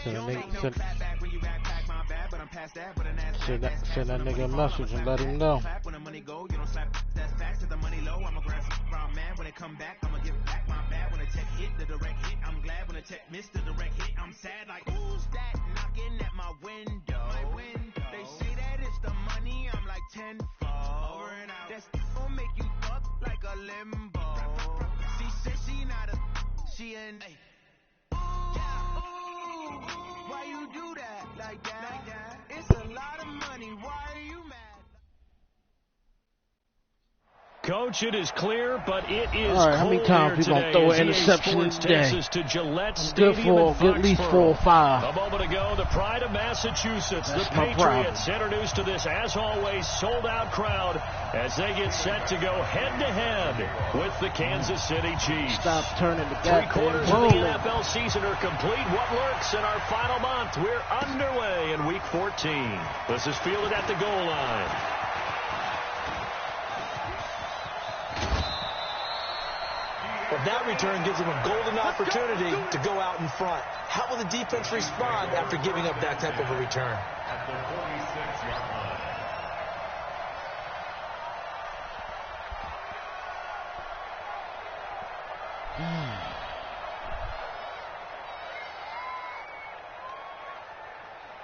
Send that nigga a message and let him know. I'm sad like who's that knocking at my window? They say that it's the money, I'm like tenfold. That's gonna make you fuck like a limbo. She said she not a, she an ooh, why you do that like that? It's a lot of money, why are you mad? Coach, it is clear, but it is all right, how many times we gonna throw an interception today? Good for at least 4 or 5. A moment ago, the pride of Massachusetts, That's the my Patriots, introduced to this, as always, sold-out crowd as they get set to go head-to-head with the Kansas City Chiefs. Stop turning the goddamn 3/4 of the NFL season are complete. What lurks in our final month? We're underway in Week 14. This is fielded at the goal line. But that return gives them a golden opportunity to go out in front. How will the defense respond after giving up that type of a return? At the 46-yard line.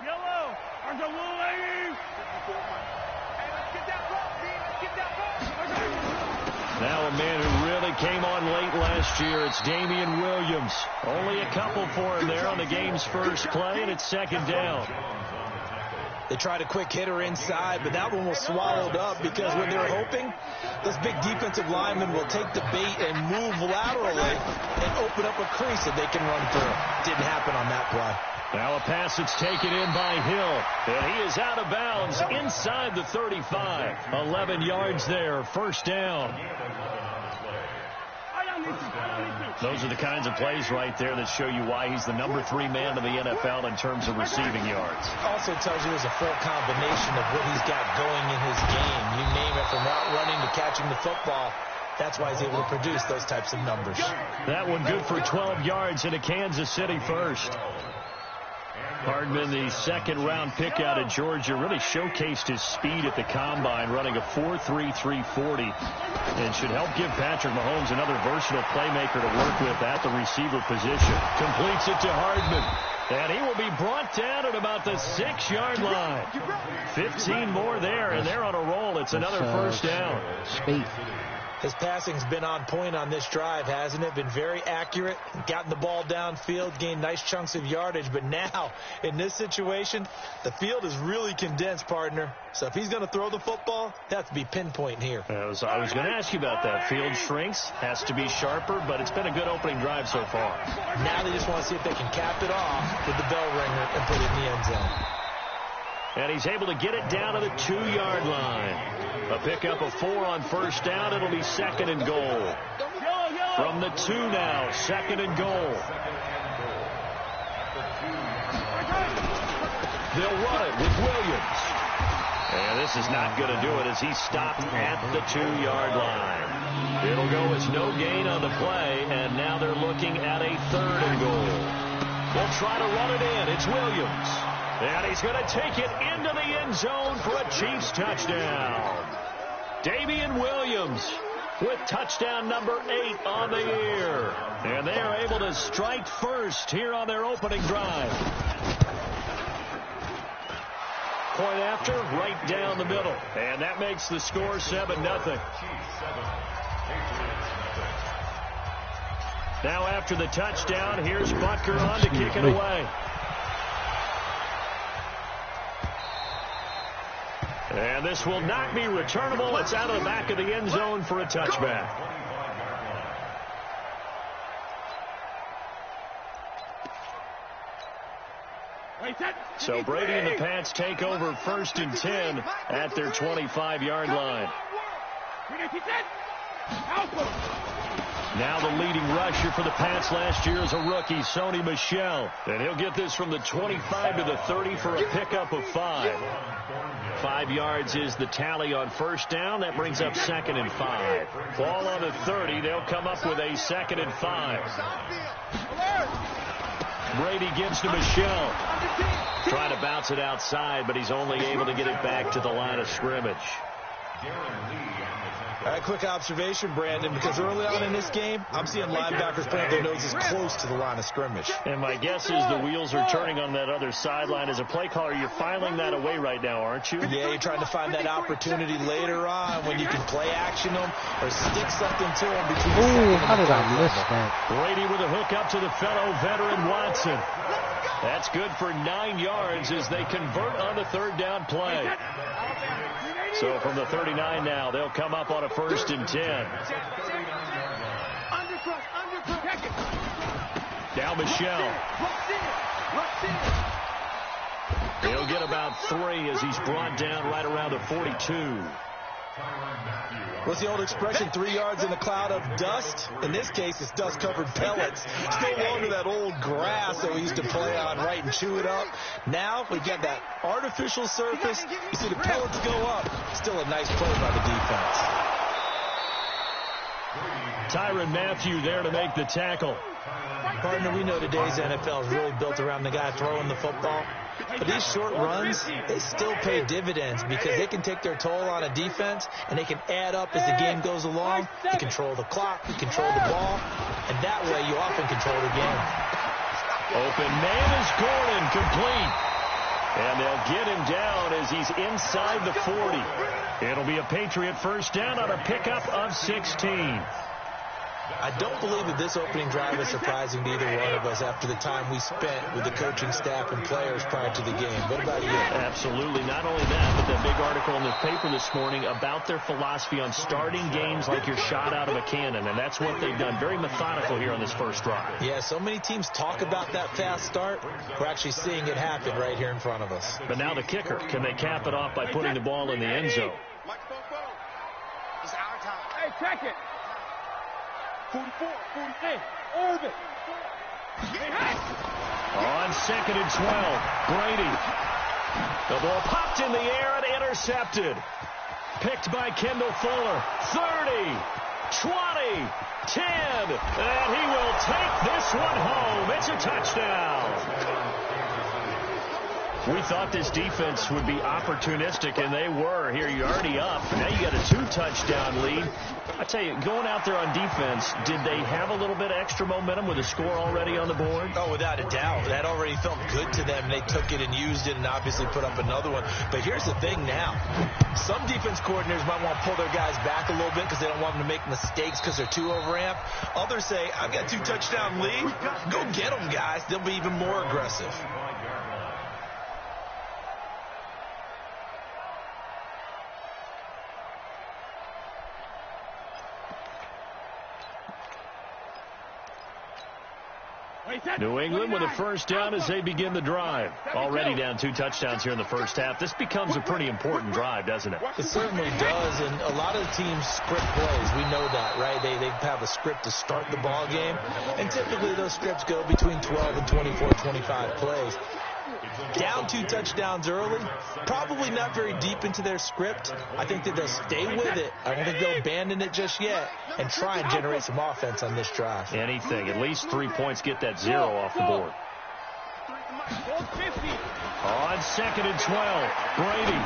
Yellow, there's a little lady. Hey, let's get that ball, team. Let's get that ball. Now a man who really came on late last year, it's Damian Williams. Only a couple for him there on the game's first play, and it's second down. They tried a quick hitter inside, but that one was swallowed up because when they were hoping, those big defensive linemen will take the bait and move laterally and open up a crease that they can run through. Didn't happen on that play. Now a pass that's taken in by Hill, and he is out of bounds inside the 35. 11 yards there, first down. Those are the kinds of plays right there that show you why he's the number 3 man in the NFL in terms of receiving yards. Also tells you there's a full combination of what he's got going in his game. You name it, from route running to catching the football. That's why he's able to produce those types of numbers. That one good for 12 yards in a Kansas City first. Hardman, the second-round pick out of Georgia, really showcased his speed at the combine, running a 4.3 340, and should help give Patrick Mahomes another versatile playmaker to work with at the receiver position. Completes it to Hardman, and he will be brought down at about the 6-yard line. 15 more there, and they're on a roll. It's another first down. Speed. His passing's been on point on this drive, hasn't it? Been very accurate, gotten the ball downfield, gained nice chunks of yardage. But now, in this situation, the field is really condensed, partner. So if he's going to throw the football, that's to be pinpoint here. I was going to ask you about that. Field shrinks, has to be sharper, but it's been a good opening drive so far. Now they just want to see if they can cap it off with the bell ringer and put it in the end zone. And he's able to get it down to the 2-yard line. A pickup of 4 on first down. It'll be second and goal. From the 2 now, second and goal. They'll run it with Williams. And this is not going to do it as he's stopped at the 2-yard line. It'll go as no gain on the play, and now they're looking at a third and goal. They'll try to run it in. It's Williams. And he's going to take it into the end zone for a Chiefs touchdown. Damian Williams with touchdown number 8 on the year. And they are able to strike first here on their opening drive. Point after, right down the middle. And that makes the score 7-0. Now after the touchdown, here's Butker on to kick it away. And this will not be returnable. It's out of the back of the end zone for a touchback. So Brady and the Pats take over 1st and 10 at their 25-yard line. Now the leading rusher for the Pats last year is a rookie, Sony Michel. And he'll get this from the 25 to the 30 for a pickup of 5. 5 yards is the tally on first down. That brings up 2nd and 5. Ball on the 30. They'll come up with a 2nd and 5. Brady gives to Michelle. Trying to bounce it outside, but he's only able to get it back to the line of scrimmage. All right, quick observation, Brandon, because early on in this game, I'm seeing linebackers plant their noses close to the line of scrimmage. And my guess is the wheels are turning on that other sideline. As a play caller, you're filing that away right now, aren't you? Yeah, you're trying to find that opportunity later on when you can play action them or stick something to them between the second and how did I miss level. that? Brady with a hook up to the fellow veteran Watson. That's good for 9 yards as they convert on the third down play. So from the 39 now, they'll come up on a 1st and 10. Now Michelle. He'll get about 3 as he's brought down right around the 42. What's the old expression, 3 yards in a cloud of dust? In this case, it's dust-covered pellets. Still belong to that old grass that we used to play on, right, and chew it up. Now we get that artificial surface. You see the pellets go up. Still a nice play by the defense. Tyrann Mathieu there to make the tackle. Partner, we know today's NFL is really built around the guy throwing the football. But these short runs, they still pay dividends because they can take their toll on a defense and they can add up as the game goes along. You control the clock, you control the ball, and that way you often control the game. Open man is Gordon, complete. And they'll get him down as he's inside the 40. It'll be a Patriot 1st down on a pickup of 16. I don't believe that this opening drive is surprising to either one of us after the time we spent with the coaching staff and players prior to the game. What about you? Absolutely. Not only that, but that big article in the paper this morning about their philosophy on starting games like you're shot out of a cannon, and that's what they've done. Very methodical here on this first drive. Yeah, so many teams talk about that fast start. We're actually seeing it happen right here in front of us. But now the kicker. Can they cap it off by putting the ball in the end zone? It's our time. Hey, check it. 44, 48, Irvin. On 2nd and 12, Brady. The ball popped in the air and intercepted. Picked by Kendall Fuller. 30, 20, 10. And he will take this one home. It's a touchdown. We thought this defense would be opportunistic, and they were. Here, you're already up. Now you got a 2-touchdown lead. I tell you, going out there on defense, did they have a little bit of extra momentum with a score already on the board? Oh, without a doubt. That already felt good to them. They took it and used it and obviously put up another one. But here's the thing now. Some defense coordinators might want to pull their guys back a little bit because they don't want them to make mistakes because they're too overamped. Others say, I've got 2-touchdown lead. Go get them, guys. They'll be even more aggressive. New England with a 1st down as they begin the drive. Already down 2 touchdowns here in the first half. This becomes a pretty important drive, doesn't it? It certainly does, and a lot of the teams script plays. We know that, right? They have a script to start the ball game, and typically those scripts go between 12 and 24, 25 plays. Down 2 touchdowns early, probably not very deep into their script. I think that they'll stay with it. I don't think they'll abandon it just yet and try and generate some offense on this drive. Anything. At least 3 points, get that 0 off the board. On 2nd and 12, Brady.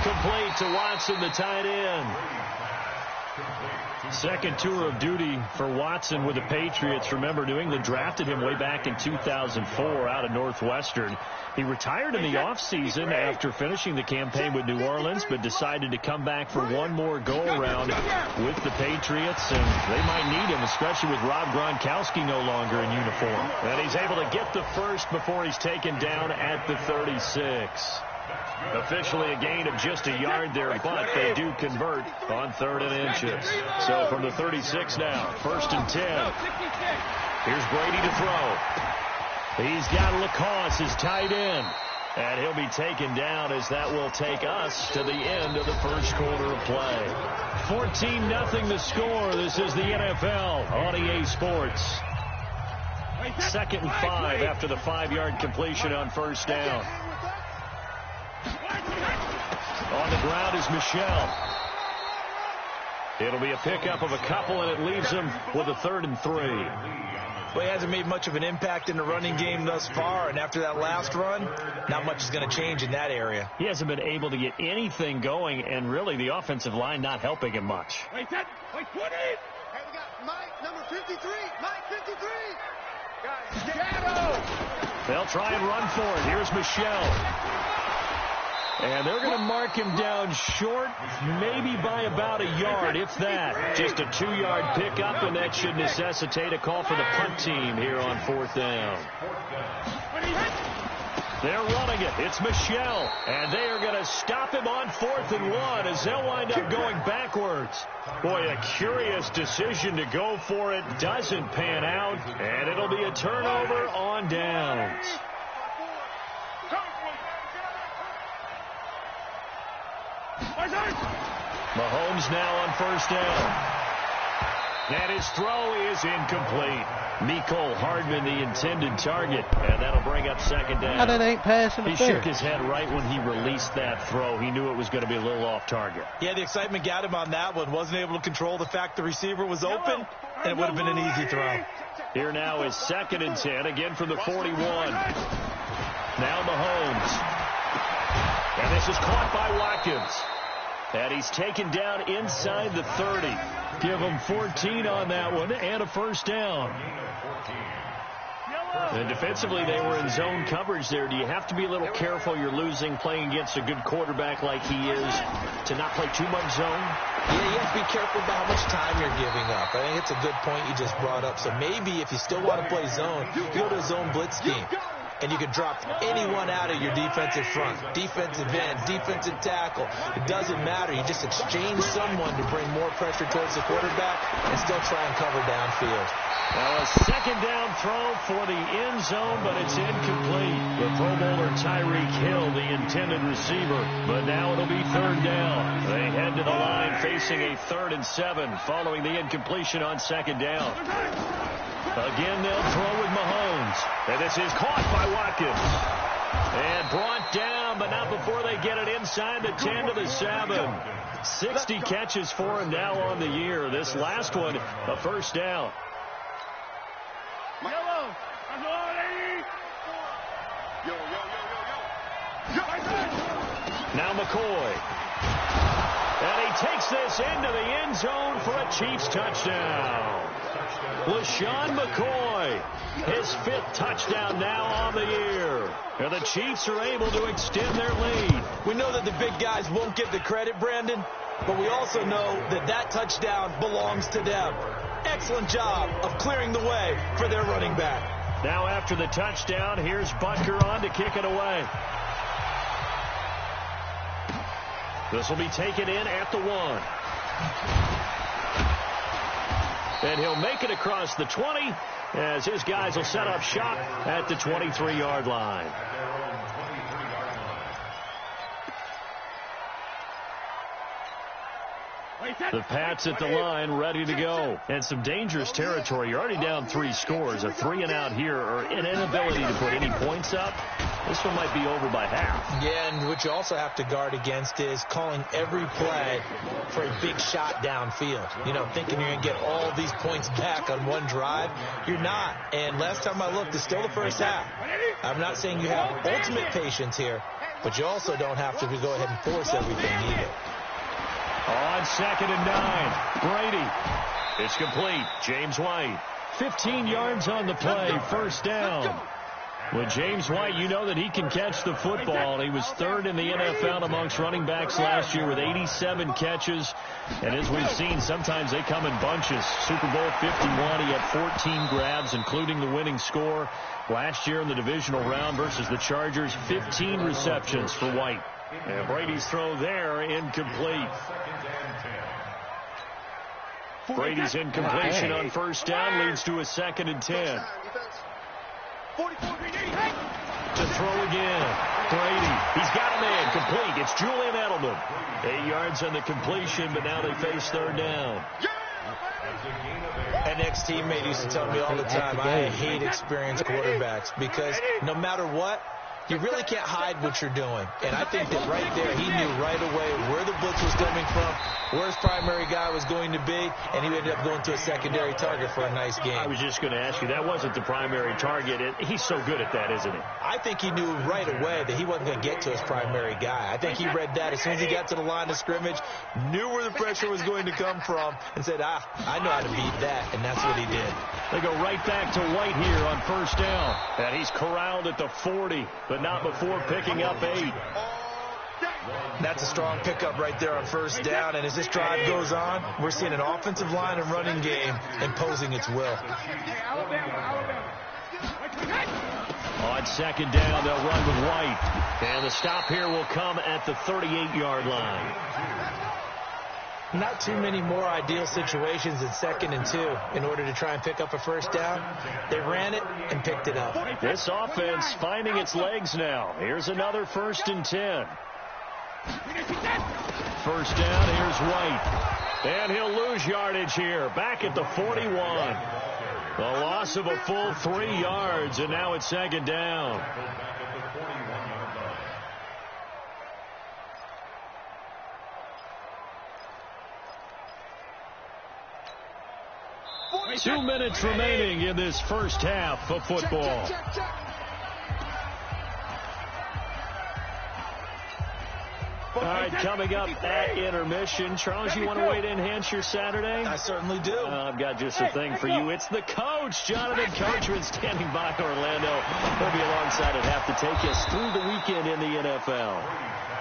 Complete to Watson, the tight end. Second tour of duty for Watson with the Patriots. Remember, New England drafted him way back in 2004 out of Northwestern. He retired in the offseason after finishing the campaign with New Orleans, but decided to come back for one more go-around with the Patriots, and they might need him, especially with Rob Gronkowski no longer in uniform. And he's able to get the first before he's taken down at the 36. Officially a gain of just a yard there, but they do convert on 3rd and inches. So from the 36 now, 1st and 10. Here's Brady to throw. He's got Lacoste, his tight end. And he'll be taken down as that will take us to the end of the first quarter of play. 14-0 the score. This is the NFL on EA Sports. 2nd and 5 after the 5-yard completion on 1st down. On the ground is Michelle. It'll be a pickup of a couple, and it leaves him with a 3rd and 3. Well, he hasn't made much of an impact in the running game thus far, and after that last run, not much is going to change in that area. He hasn't been able to get anything going, and really the offensive line not helping him much. Wait, 20. Hey, we got Mike, number 53. Mike, 53. Guys, Shadow. They'll try and run for it. Here's Michelle. And they're going to mark him down short, maybe by about a yard, if that. Just a 2-yard pickup, and that should necessitate a call for the punt team here on 4th down. They're running it. It's Michelle, and they are going to stop him on 4th and 1 as they'll wind up going backwards. Boy, a curious decision to go for it. Doesn't pan out, and it'll be a turnover on downs. Mahomes now on 1st down. And his throw is incomplete. Mecole Hardman, the intended target, and that'll bring up 2nd down. How that ain't passing the He shook his head right when he released that throw. He knew it was going to be a little off target. Yeah, the excitement got him on that one. Wasn't able to control the fact the receiver was open, and it would have been an easy throw. Here now is 2nd and 10, again from the 41. Now Mahomes. And this is caught by Watkins. And he's taken down inside the 30. Give him 14 on that one and a 1st down. And defensively, they were in zone coverage there. Do you have to be a little careful? You're losing playing against a good quarterback like he is to not play too much zone? Yeah, you have to be careful about how much time you're giving up. I think it's a good point you just brought up. So maybe if you still want to play zone, go to a zone blitz scheme. And you can drop anyone out of your defensive front, defensive end, defensive tackle. It doesn't matter. You just exchange someone to bring more pressure towards the quarterback and still try and cover downfield. Now a 2nd down throw for the end zone, but it's incomplete. The Pro Bowler Tyreek Hill, the intended receiver, but now it'll be 3rd down. They head to the line facing a 3rd and 7 following the incompletion on 2nd down. Again, they'll throw with Mahomes. And this is caught by Watkins. And brought down, but not before they get it inside the 10 to the 7. 60 catches for him now on the year. This last one, a 1st down. Yellow. Now McCoy. And he takes this into the end zone for a Chiefs touchdown. LaShawn McCoy, his 5th touchdown now on the year. And the Chiefs are able to extend their lead. We know that the big guys won't get the credit, Brandon, but we also know that that touchdown belongs to them. Excellent job of clearing the way for their running back. Now after the touchdown, here's Butker on to kick it away. This will be taken in at the 1. And he'll make it across the 20 as his guys will set up shop at the 23-yard line. The Pats at the line ready to go. And some dangerous territory. You're already down 3 scores. A 3-and-out here or an inability to put any points up. This one might be over by half. Yeah, and what you also have to guard against is calling every play for a big shot downfield. You know, thinking you're going to get all these points back on one drive. You're not. And last time I looked, it's still the first half. I'm not saying you have ultimate patience here, but you also don't have to go ahead and force everything either. On 2nd and 9, Brady. It's complete. James White. 15 yards on the play. 1st down. With James White, you know that he can catch the football. He was 3rd in the NFL amongst running backs last year with 87 catches. And as we've seen, sometimes they come in bunches. Super Bowl 51, he had 14 grabs, including the winning score. Last year in the divisional round versus the Chargers, 15 receptions for White. And Brady's throw there, incomplete. Brady's incompletion on 1st down leads to a 2nd and 10. To throw again. Brady. He's got him in. Complete. It's Julian Edelman. 8 yards on the completion, but now they face 3rd down. An ex-teammate used to tell me all the time, I hate experienced quarterbacks because no matter what, you really can't hide what you're doing. And I think that right there, he knew right away where the blitz was coming from, where his primary guy was going to be, and he ended up going to a secondary target for a nice game. I was just going to ask you, that wasn't the primary target. He's so good at that, isn't he? I think he knew right away that he wasn't going to get to his primary guy. I think he read that as soon as he got to the line of scrimmage, knew where the pressure was going to come from, and said, I know how to beat that, and that's what he did. They go right back to White here on first down. And he's corralled at the 40, but not before picking up 8. That's a strong pickup right there on first down, and as this drive goes on, we're seeing an offensive line and running game imposing its will. On second down, they'll run with White. And the stop here will come at the 38-yard line. Not too many more ideal situations in 2nd and 2 in order to try and pick up a first down. They ran it and picked it up. This offense finding its legs now. Here's another 1st and 10. First down, here's White. And he'll lose yardage here. Back at the 41. A loss of a full 3 yards, and now it's 2nd down. Two minutes remaining in this first half of football. All right, coming up at intermission. Charles, you want to wait to enhance your Saturday? I certainly do. I've got just a thing for you. It's the coach, Jonathan Coachman, standing by Orlando. He'll be alongside at half to take us through the weekend in the NFL.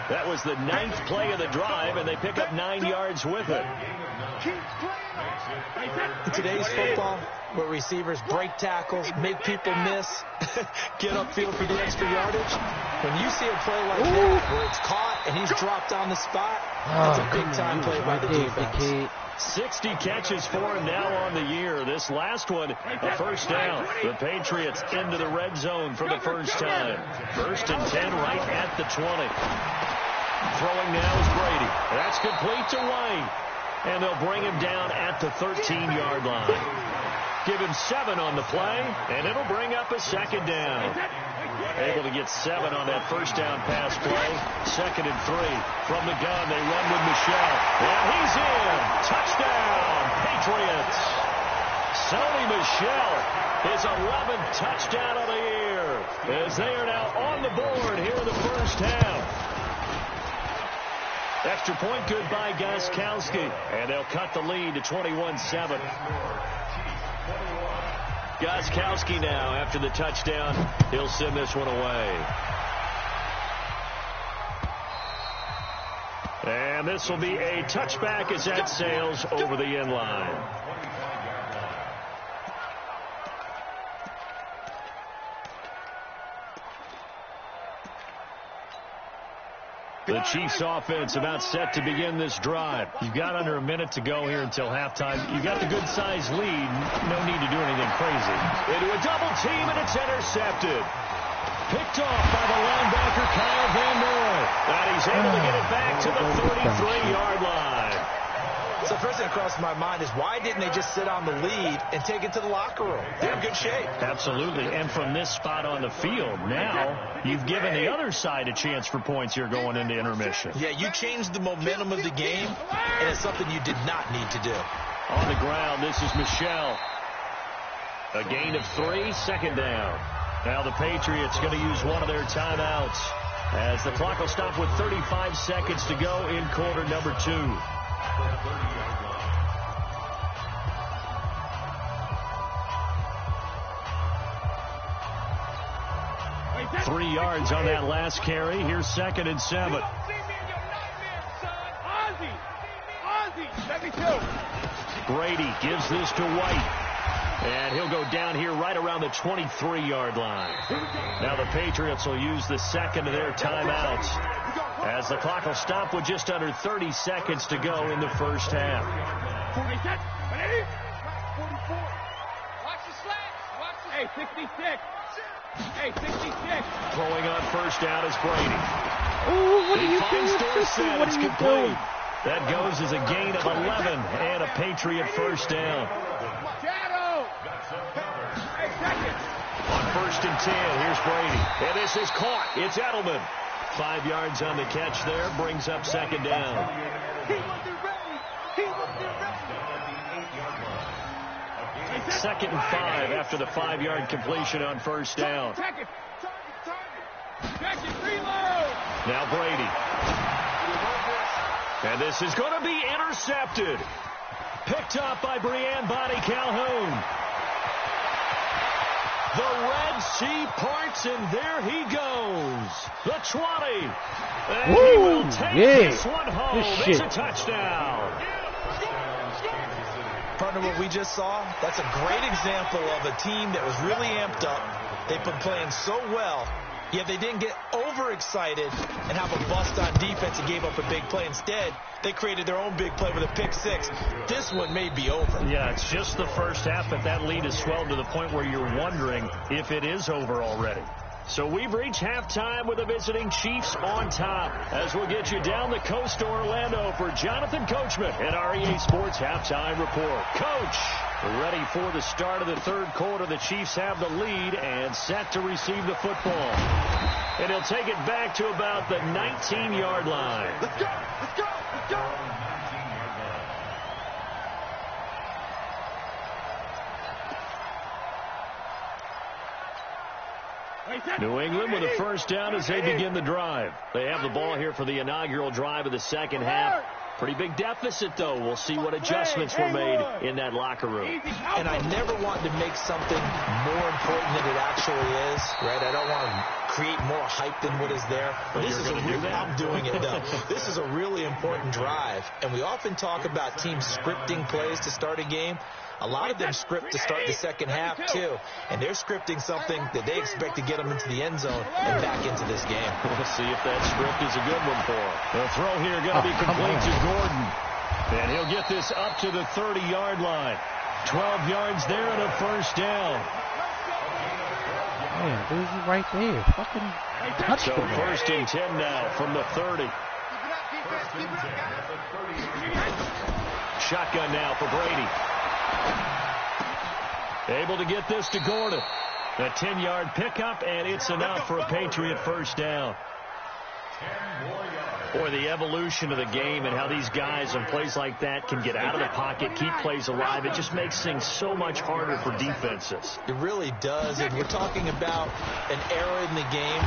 That was the 9th play of the drive, and they pick up 9 yards with it. In today's football, where receivers break tackles, make people miss, get upfield for the extra yardage, when you see a play like that where it's caught and he's dropped on the spot, that's a big-time play by the defense. 60 catches for him now on the year. This last one, a first down. The Patriots into the red zone for the first time. 1st and 10 right at the 20. Throwing now is Brady. That's complete to White. And they'll bring him down at the 13-yard line. Give him 7 on the play, and it'll bring up a 2nd down. Able to get 7 on that first down pass play. 2nd and 3 from the gun. They run with Michel. And he's in. Touchdown, Patriots. Sony Michel, his 11th touchdown of the year, as they are now on the board here in the first half. Extra point good by Gostkowski. And they'll cut the lead to 21-7. Gostkowski now, after the touchdown, he'll send this one away. And this will be a touchback as that sails over the end line. The Chiefs offense about set to begin this drive. You've got under a minute to go here until halftime. You've got the good-sized lead. No need to do anything crazy. Into a double team, and it's intercepted. Picked off by the linebacker, Kyle Van Noy. And he's able to get it back to the 33-yard line. So first thing that crossed my mind is why didn't they just sit on the lead and take it to the locker room? They're in good shape. Absolutely. And from this spot on the field, now you've given the other side a chance for points here going into intermission. Yeah, you changed the momentum of the game, and it's something you did not need to do. On the ground, this is Michel. A gain of 3, 2nd down. Now the Patriots going to use one of their timeouts as the clock will stop with 35 seconds to go in quarter number 2. 3 yards on that last carry. Here's 2nd and 7. Brady gives this to White. And he'll go down here right around the 23-yard line. Now the Patriots will use the 2nd of their timeouts as the clock will stop with just under 30 seconds to go in the first half. Hey, 66. Hey, 66. Throwing on first down is Brady. Oh, what are you Finds doing? Dorsett. What It's are you complete. doing? That goes as a gain of 11 and a Patriot first down. Shadow. Hey, second. On first and 10. Here's Brady. And this is caught. It's Edelman. 5 yards on the catch there. Brings up second down. Second and 5 after the 5-yard completion on first down. Now Brady. And this is going to be intercepted. Picked up by Brian Bonnie Calhoun. The Red Sea parts, and there he goes. The 20. And he will take this one home. It's a touchdown. Partner, what we just saw, that's a great example of a team that was really amped up. They've been playing so well, yet they didn't get overexcited and have a bust on defense and gave up a big play. Instead, they created their own big play with a pick six. This one may be over. Yeah, it's just the first half, but that lead has swelled to the point where you're wondering if it is over already. So we've reached halftime with the visiting Chiefs on top. As we'll get you down the coast to Orlando for Jonathan Coachman and our EA Sports Halftime Report. Coach, ready for the start of the third quarter. The Chiefs have the lead and set to receive the football. And he'll take it back to about the 19-yard line. Let's go! Let's go! Let's go! New England with a first down as they begin the drive. They have the ball here for the inaugural drive of the second half. Pretty big deficit, though. We'll see what adjustments were made in that locker room. And I never want to make something more important than it actually is, right? I don't want to create more hype than what is there. This is I'm doing it, though. This is a really important drive. And we often talk about teams scripting plays to start a game. A lot of them script to start the second half, too. And they're scripting something that they expect to get them into the end zone and back into this game. We'll see if that script is a good one for them. The throw here going to be complete to Gordon. And he'll get this up to the 30-yard line. 12 yards there and a first down. Man, this is right there. Fucking touch So first and 10 now from the 30. Shotgun now for Brady. Able to get this to Gordon. A 10-yard pickup, and it's enough for a Patriot first down. Boy, the evolution of the game and how these guys on plays like that can get out of the pocket, keep plays alive, it just makes things so much harder for defenses. It really does, and we're talking about an era in the game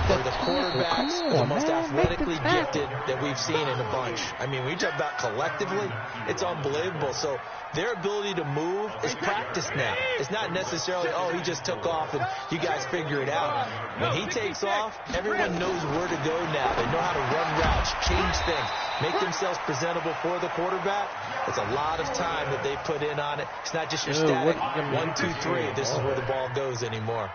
where the quarterbacks are the most athletically gifted that we've seen in a bunch. I mean, when you talk about collectively, it's unbelievable. So their ability to move is practiced now. It's not necessarily, oh, he just took off and you guys figure it out. When he takes off, everyone knows where to go now. They know how to run routes, change things, make themselves presentable for the quarterback. It's a lot of time that they put in on it. It's not just your static 1, 2, 3. This is where the ball goes anymore.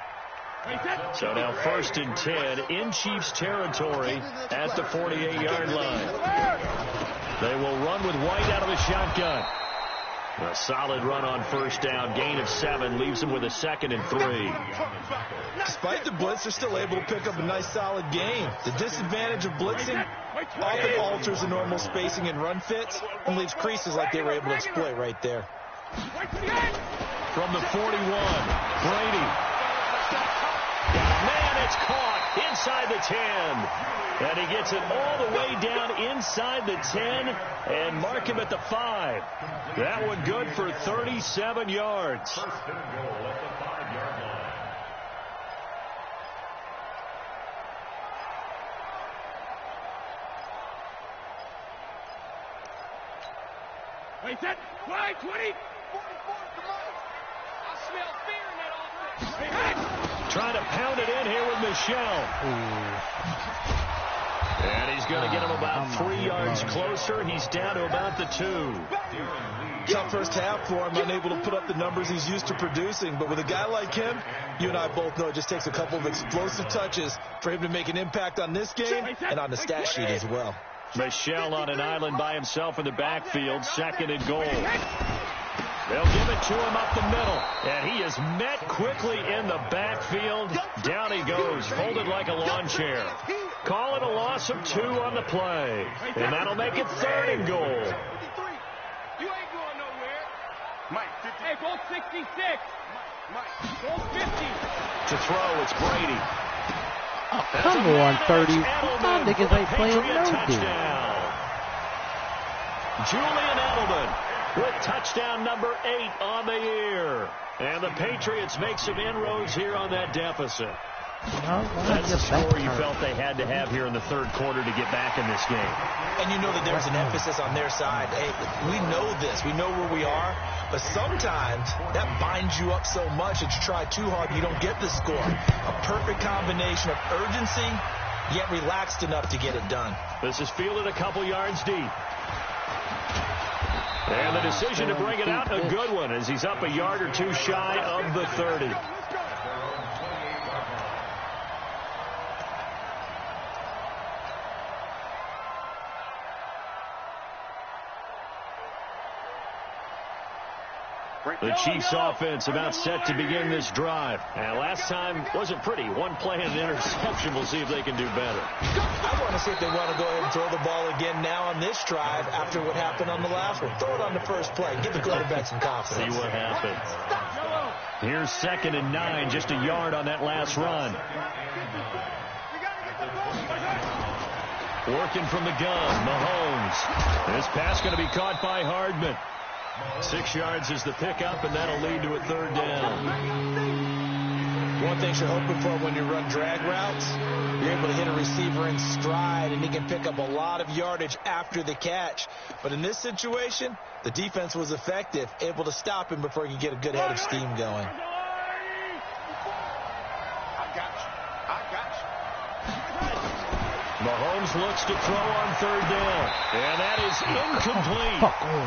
So now first and 10 in Chiefs territory at the 48-yard line. They will run with White out of the shotgun. A solid run on first down. Gain of 7 leaves them with a 2nd and 3. Despite the blitz, they're still able to pick up a nice solid gain. The disadvantage of blitzing often alters the normal spacing and run fits and leaves creases like they were able to exploit right there. From the 41, Brady. Man, it's caught inside the 10. And he gets it all the way down inside the 10 and mark him at the 5. That one good for 37 yards. First and goal at the 5-yard line. Wait, set. 20, 44, come on. I smell fear in that offense. Trying to pound it in here with Michelle. And he's going to get him about 3 yards closer. He's down to about the 2. Tough first half for him, unable to put up the numbers he's used to producing. But with a guy like him, you and I both know it just takes a couple of explosive touches for him to make an impact on this game and on the stat sheet as well. Michelle on an island by himself in the backfield, 2nd and goal. They'll give it to him up the middle, and he is met quickly in the backfield. Down he goes, folded like a lawn chair. Call it a loss of 2 on the play, and that'll make it 3rd and goal. You ain't going nowhere. Mike, 50. Hey, go 66. To throw, it's Brady. Oh, come on, 30. Y'all niggas ain't playing no D. Julian Edelman with touchdown number 8 on the year. And the Patriots make some inroads here on that deficit. That's the score you felt they had to have here in the third quarter to get back in this game. And you know that there's an emphasis on their side. Hey, we know this. We know where we are. But sometimes that binds you up so much that you try too hard and you don't get the score. A perfect combination of urgency, yet relaxed enough to get it done. This is fielded a couple yards deep. And the decision to bring it out, a good one, as he's up a yard or two shy of the 30. The Chiefs offense about set to begin this drive. And last time wasn't pretty. One play and an interception. We'll see if they can do better. I want to see if they want to go ahead and throw the ball again now on this drive after what happened on the last one. Throw it on the first play. Give the quarterback some confidence. See what happens. Here's 2nd and 9, just a yard on that last run. Working from the gun, Mahomes. This pass going to be caught by Hardman. 6 yards is the pickup, and that'll lead to a 3rd down. One thing you're hoping for when you run drag routes, you're able to hit a receiver in stride, and he can pick up a lot of yardage after the catch. But in this situation, the defense was effective, able to stop him before he could get a good head of steam going. Mahomes looks to throw on 3rd down, and that is incomplete.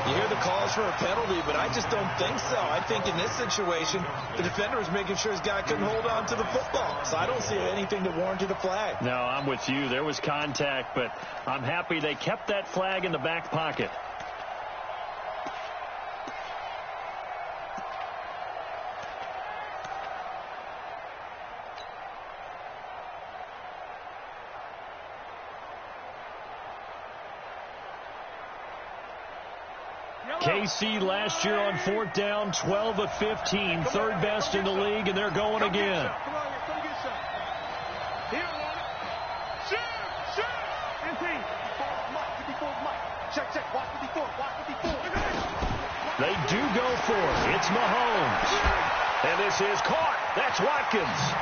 You hear the calls for a penalty, but I just don't think so. I think in this situation, the defender was making sure his guy couldn't hold on to the football. So I don't see anything that warranted a flag. No, I'm with you. There was contact, but I'm happy they kept that flag in the back pocket. KC last year on 4th down, 12 of 15, 3rd best in the league, and they're going again. They do go for it. It's Mahomes. And this is caught. That's Watkins.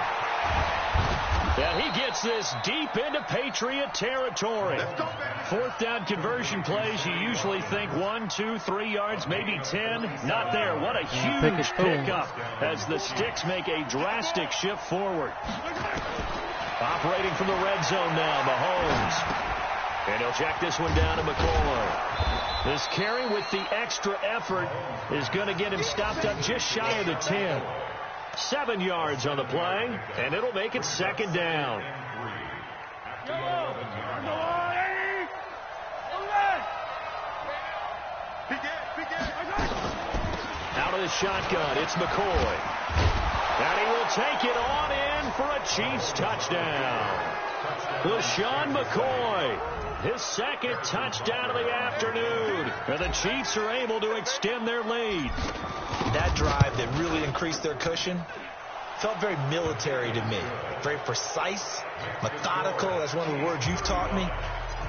And he gets this deep into Patriot territory. 4th down conversion plays, you usually think 1, 2, 3 yards, maybe 10. Not there. What a huge pickup as the Sticks make a drastic shift forward. Operating from the red zone now, Mahomes. And he'll check this one down to McCoy. This carry with the extra effort is going to get him stopped up just shy of the 10. 7 yards on the play, and it'll make it 2nd down. Out of the shotgun, it's McCoy. And he will take it on in for a Chiefs touchdown. LaShawn McCoy, his 2nd touchdown of the afternoon. And the Chiefs are able to extend their lead. That drive that really increased their cushion felt very military to me. Very precise, methodical. That's one of the words you've taught me.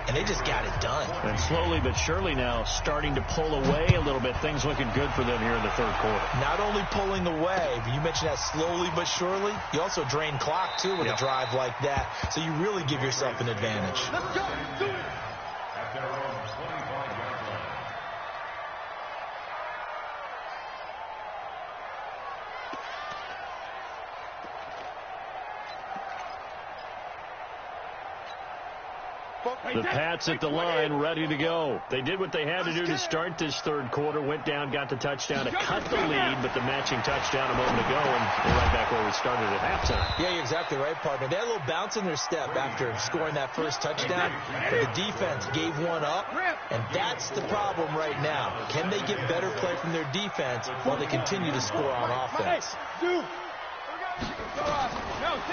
And they just got it done. And slowly but surely now starting to pull away a little bit. Things looking good for them here in the 3rd quarter. Not only pulling away, but you mentioned that slowly but surely. You also drain clock, too, with a drive like that. So you really give yourself an advantage. Let's go. Do it. The Pats at the line, ready to go. They did what they had to do to start this 3rd quarter. Went down, got the touchdown to cut the lead, but the matching touchdown a moment ago, and we're right back where we started at halftime. Yeah, you're exactly right, partner. They had a little bounce in their step after scoring that first touchdown, but the defense gave one up, and that's the problem right now. Can they get better play from their defense while they continue to score on offense?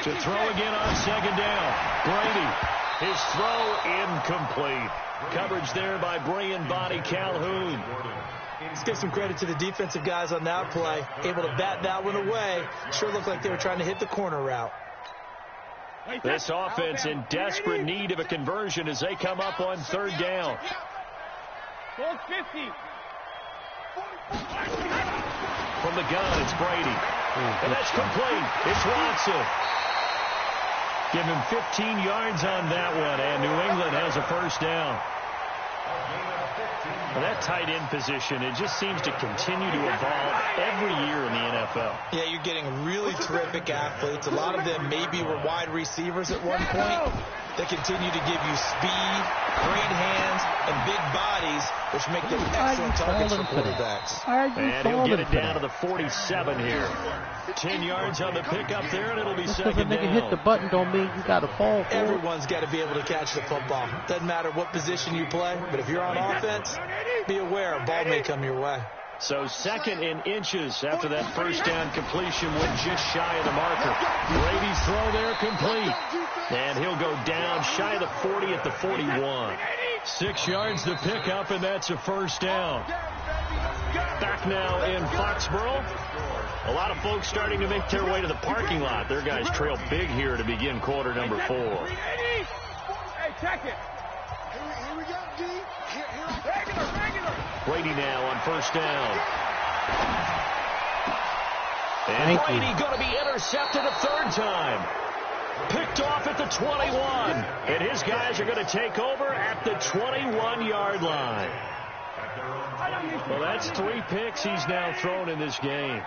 To throw again on 2nd down. Brady. His throw incomplete. Coverage there by Brian Body Calhoun. Let's give some credit to the defensive guys on that play. Able to bat that one away. Sure looked like they were trying to hit the corner route. This offense in desperate need of a conversion as they come up on third down. Goal 50. From the gun, it's Brady. And that's complete. It's Watson. Give him 15 yards on that one, and New England has a first down. Well, that tight end position, it just seems to continue to evolve every year in the NFL. Yeah, you're getting really terrific athletes. A lot of them maybe were wide receivers at one point. They continue to give you speed, great hands, and big bodies, which make them excellent targets for quarterbacks. And he'll get it down to the 47 here. 10 yards on the pickup there, and it'll be second down. Hit the button don't mean you got to fall for it. Everyone's got to be able to catch the football. Doesn't matter what position you play, but if you're on offense, be aware a ball may come your way. So second in inches after that first down completion went just shy of the marker. Brady's throw there complete. And he'll go down shy of the 40 at the 41. 6 yards to pick up, and that's a first down. Back now in Foxborough. A lot of folks starting to make their way to the parking lot. Their guys trail big here to begin quarter number 4. Hey, check it. Here we go, D. Regular. Brady now on first down. And Brady going to be intercepted a third time. Picked off at the 21. And his guys are going to take over at the 21-yard line. Well, that's 3 picks he's now thrown in this game.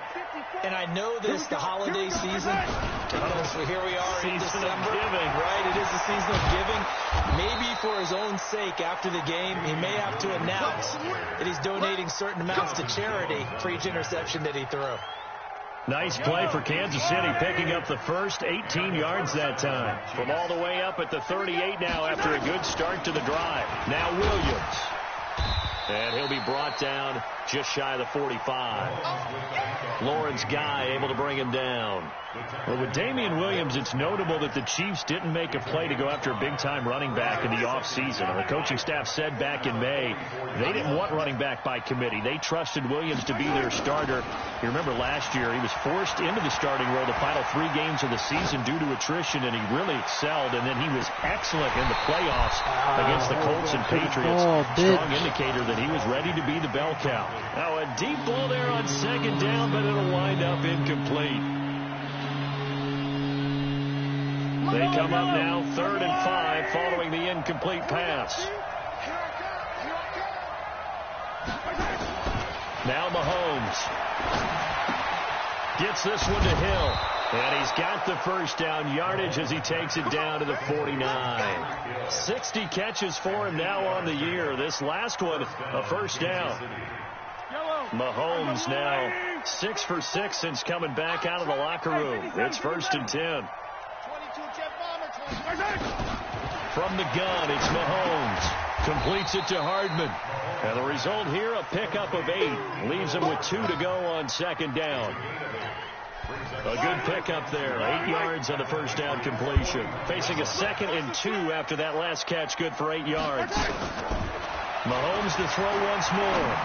And I know this, the holiday season. So here we are in December. Right, it is the season of giving. Maybe for his own sake, after the game, he may have to announce that he's donating certain amounts to charity for each interception that he threw. Nice play for Kansas City, picking up the first 18 yards that time. From all the way up at the 38 now after a good start to the drive. Now Williams. And he'll be brought down just shy of the 45. Lawrence Guy able to bring him down. Well, with Damian Williams, it's notable that the Chiefs didn't make a play to go after a big-time running back in the offseason. The coaching staff said back in May they didn't want running back by committee. They trusted Williams to be their starter. You remember last year he was forced into the starting role the final 3 games of the season due to attrition, and he really excelled, and then he was excellent in the playoffs against the Colts and Patriots. Strong indicator that he was ready to be the bell cow. Now a deep ball there on second down, but it'll wind up incomplete. They come up now 3rd and 5 following the incomplete pass. Now Mahomes gets this one to Hill. And he's got the first down yardage as he takes it down to the 49. 60 catches for him now on the year. This last one, a first down. Mahomes now 6 for 6 since coming back out of the locker room. It's 1st and 10. From the gun, it's Mahomes. Completes it to Hardman. And the result here, a pickup of 8. Leaves him with 2 to go on second down. A good pickup there. 8 yards on the first down completion. Facing a 2nd and 2 after that last catch. Good for 8 yards. Mahomes to throw once more.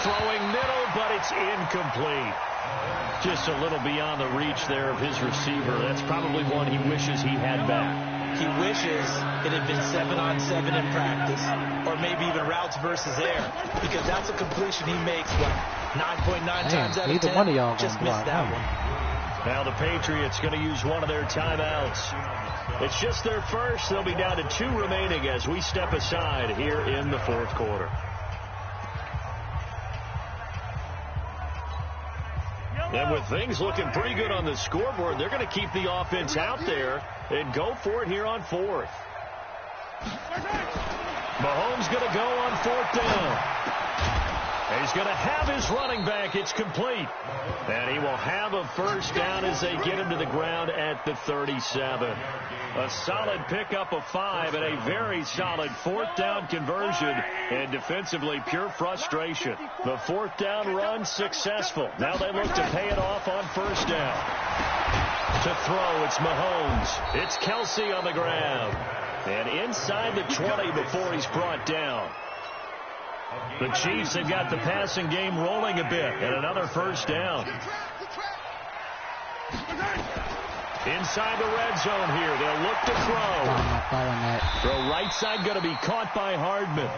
Throwing middle, but it's incomplete. Just a little beyond the reach there of his receiver. That's probably one he wishes he had back. He wishes it had been 7-on-7 in practice, or maybe even routes versus air, because that's a completion he makes, 9.9 times out of 10. One of y'all just missed that one. Now the Patriots going to use one of their timeouts. It's just their first. They'll be down to 2 remaining as we step aside here in the 4th quarter. And with things looking pretty good on the scoreboard, they're going to keep the offense out there and go for it here on 4th. Mahomes going to go on 4th down. And he's going to have his running back. It's complete. And he will have a first down as they get him to the ground at the 37. A solid pickup of 5 and a very solid 4th down conversion. And defensively, pure frustration. The 4th down run successful. Now they look to pay it off on first down. To throw, it's Mahomes. It's Kelsey on the ground. And inside the 20 before he's brought down. The Chiefs have got the passing game rolling a bit, and another first down. Inside the red zone here. They'll look to throw. Throw right side going to be caught by Hardman.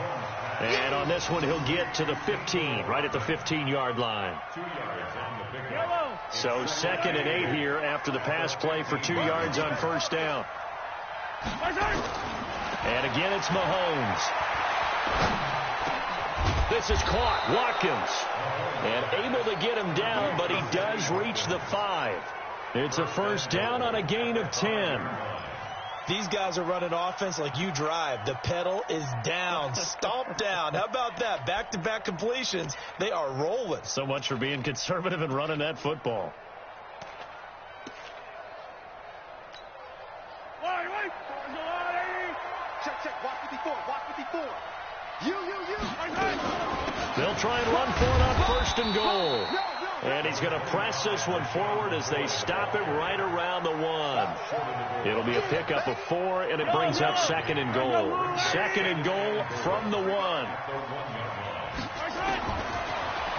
And on this one, he'll get to the 15, right at the 15-yard line. So 2nd and 8 here after the pass play for 2 yards on first down. And again, it's Mahomes. This is caught. Watkins. And able to get him down, but he does reach the 5. It's a first down on a gain of 10. These guys are running offense like you drive. The pedal is down, stomp down. How about that? Back-to-back completions. They are rolling. So much for being conservative and running that football. Check. Watch 54. Watch 54. You. They'll try and run for it on first and goal. And he's going to press this one forward as they stop it right around the 1. It'll be a pickup of 4, and it brings up 2nd and goal. 2nd and goal from the 1.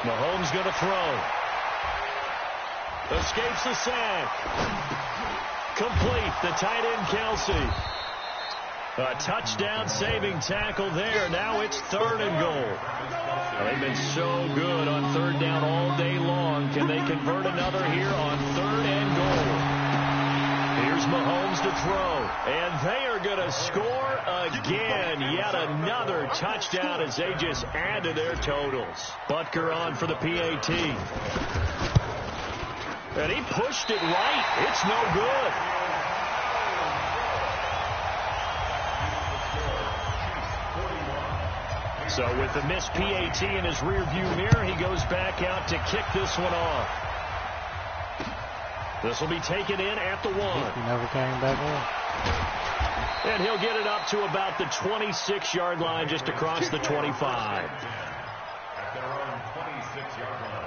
Mahomes going to throw. Escapes the sack. Complete. The tight end, Kelsey. A touchdown-saving tackle there. Now it's 3rd and goal. They've been so good on 3rd down all day long. Can they convert another here on 3rd and goal? Here's Mahomes to throw. And they are going to score again. Yet another touchdown as they just add to their totals. Butker on for the PAT. And he pushed it right. It's no good. So with the missed PAT in his rearview mirror, he goes back out to kick this one off. This will be taken in at the 1. He never came back in. And he'll get it up to about the 26-yard line, just across the 25. At their own 26-yard line.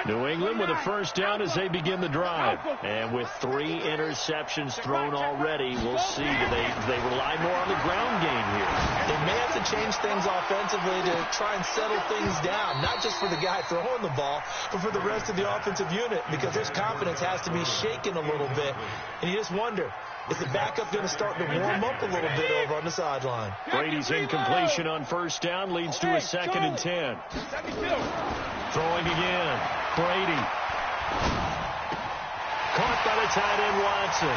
New England with a first down as they begin the drive. And with 3 interceptions thrown already, we'll see. Do they rely more on the ground game here? They may have to change things offensively to try and settle things down, not just for the guy throwing the ball, but for the rest of the offensive unit, because his confidence has to be shaken a little bit. And you just wonder, is the backup going to start to warm up a little bit over on the sideline? Brady's incompletion on first down leads to a 2nd and 10. Throwing again. Brady. Caught by the tight end, Watson.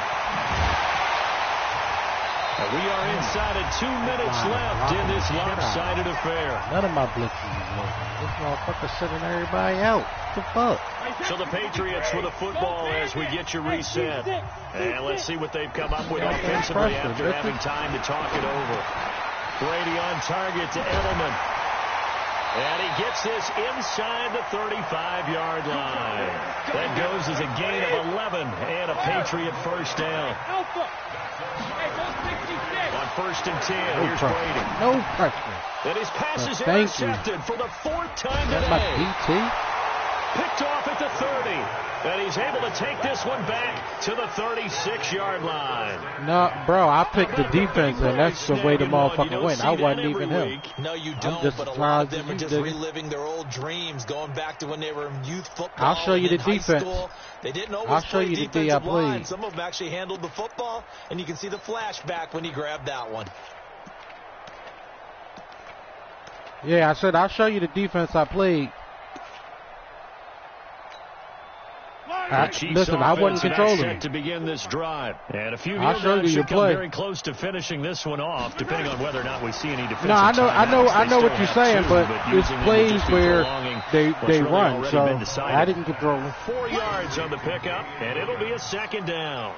And we are inside of 2 minutes left in this lopsided affair. None of my blitzes is working. This motherfucker sending everybody out. What the fuck? So the Patriots with the football as we get you reset. And let's see what they've come up with offensively after having time to talk it over. Brady on target to Edelman. And he gets this inside the 35-yard line. That goes as a gain of 11 and a Patriot first down. On first and 10, here's Brady. No pressure. And his pass is intercepted for the 4th time today. My DT? Picked off at the 30. And he's able to take this one back to the 36-yard line. No, bro, I picked the defense, and that's the way the motherfucker went. I wasn't even him. No, you don't, but a lot of them are just reliving their old dreams, going back to when they were in youth football. I'll show you the defense. School. They didn't always play defensive line. Some of them actually handled the football, and you can see the flashback when he grabbed that one. Yeah, I said I'll show you the defense I played. Listen, I wasn't controlling it. To begin this drive, and a few I'll show you your come play. Very close to finishing this one off, depending on whether or not we see any defensive. No, I know what you're saying, but it's plays where they run, so I didn't control them. 4 yards on the pickup, and it'll be a 2nd down.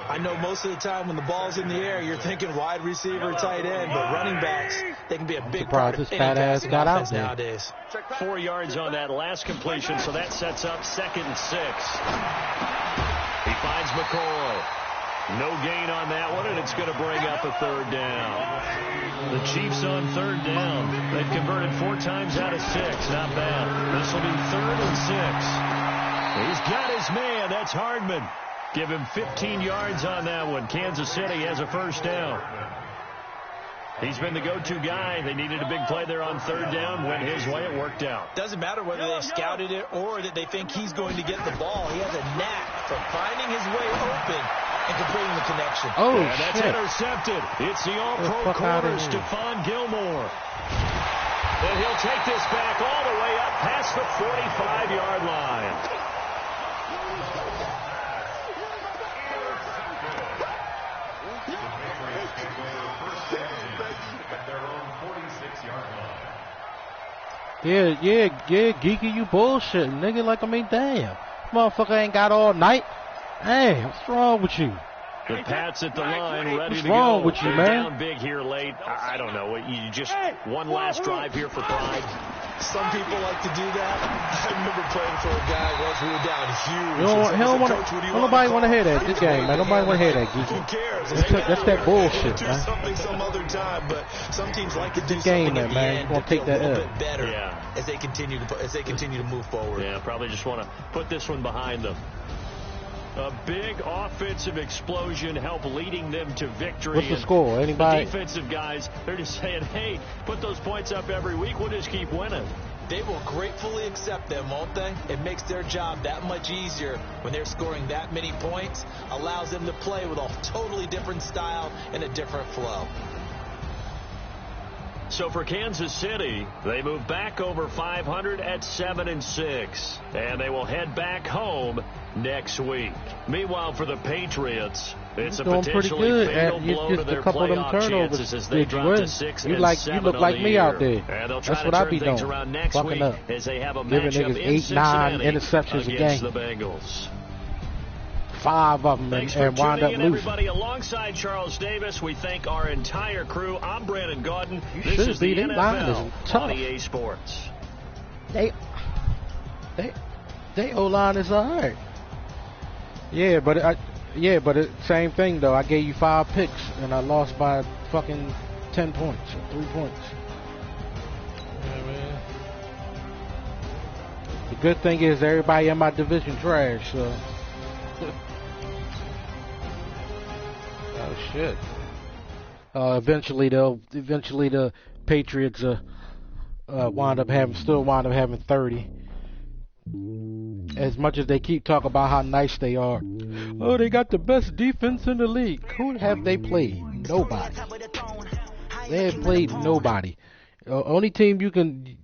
I know most of the time when the ball's in the air, you're thinking wide receiver, tight end, but running backs, they can be a big part of any passing offense nowadays. 4 yards on that last completion, so that sets up 2nd and 6. He finds McCoy. No gain on that one, and it's going to bring up a 3rd down. The Chiefs on 3rd down. They've converted 4 times out of 6. Not bad. This will be 3rd and 6. He's got his man. That's Hardman. Give him 15 yards on that one. Kansas City has a first down. He's been the go-to guy. They needed a big play there on third down. Went his way. It worked out. Doesn't matter whether they scouted it or that they think he's going to get the ball. He has a knack for finding his way open and completing the connection. Oh, and that's shit. intercepted. It's the all-pro corner, Stephon Gilmore. And he'll take this back all the way up past the 45-yard line. Yeah, Geeky, you bullshitting, nigga. Like, I mean, damn. Motherfucker ain't got all night. Hey, what's wrong with you? The Pats at the line, ready What's to go. wrong with you, They're man? down big here late. I don't know. You just one last drive here for pride. Some people like to do that. I remember playing for a guy once we were down huge. Nobody want to hear that this game, man. Nobody want to hear that, Geeky. Who cares? That's that bullshit, do man. something some other time, but some teams like to do This game, something at the man. end You gonna to take feel that a little L. bit better Yeah. as they continue to move forward. Yeah, probably just want to put this one behind them. A big offensive explosion helped leading them to victory. What's the score? Anybody? The defensive guys, they're just saying, hey, put those points up every week. We'll just keep winning. They will gratefully accept them, won't they? It makes their job that much easier when they're scoring that many points. Allows them to play with a totally different style and a different flow. So for Kansas City, they move back over 500 at 7-6, and they will head back home next week. Meanwhile, for the Patriots, it's a Doing pretty potentially good. fatal You blow to just their a couple of them playoff turnovers. chances as they Did you drop win? to 6 You and like 7 you look on like the me year. out there. And they'll try That's to what I turn be things doing. around next Fucking week up. as they have a Giving matchup niggas in 8, 9 Cincinnati interceptions a against game. the Bengals. 5 of them Thanks for and wind up tuning in, losing. everybody. Alongside Charles Davis, we thank our entire crew. I'm Brandon Gaudin. You This should is be. the They line NFL is tough. on EA Sports. They O-line is alright. Yeah, but same thing though. I gave you 5 picks and I lost by fucking 10 points or 3 points. Yeah, man. The good thing is everybody in my division trash. So. Oh shit. Eventually the Patriots wind up having 30. As much as they keep talking about how nice they are. Oh, they got the best defense in the league. Who have they played? Nobody. They have played nobody. Only team you can